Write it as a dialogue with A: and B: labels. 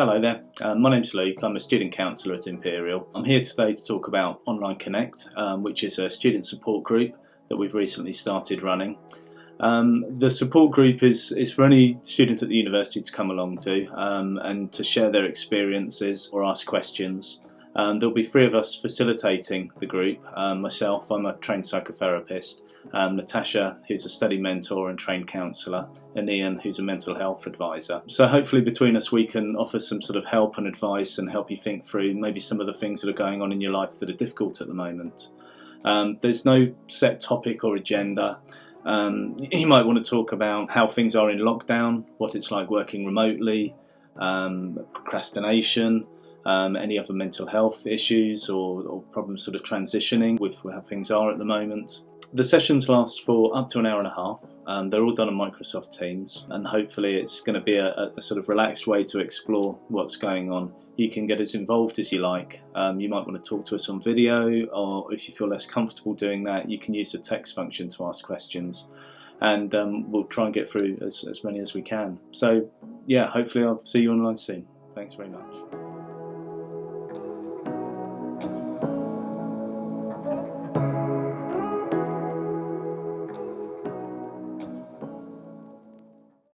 A: Hello there, my name's Luke. I'm a student counsellor at Imperial. I'm here today to talk about Online Connect, which is a student support group that we've recently started running. The support group is for any student at the university to come along to and to share their experiences or ask questions. There'll be three of us facilitating the group. Myself, I'm a trained psychotherapist, Natasha, who's a study mentor and trained counsellor, and Ian, who's a mental health advisor. So hopefully between us we can offer some sort of help and advice and help you think through maybe some of the things that are going on in your life that are difficult at the moment. There's no set topic or agenda. You might want to talk about how things are in lockdown, what it's like working remotely, procrastination, any other mental health issues or problems sort of transitioning with how things are at the moment. The sessions last for up to an hour and a half. They're all done on Microsoft Teams, and hopefully it's going to be a sort of relaxed way to explore what's going on. You can get as involved as you like. You might want to talk to us on video, or if you feel less comfortable doing that, you can use the text function to ask questions, and we'll try and get through as many as we can. So yeah, hopefully I'll see you online soon. Thanks very much.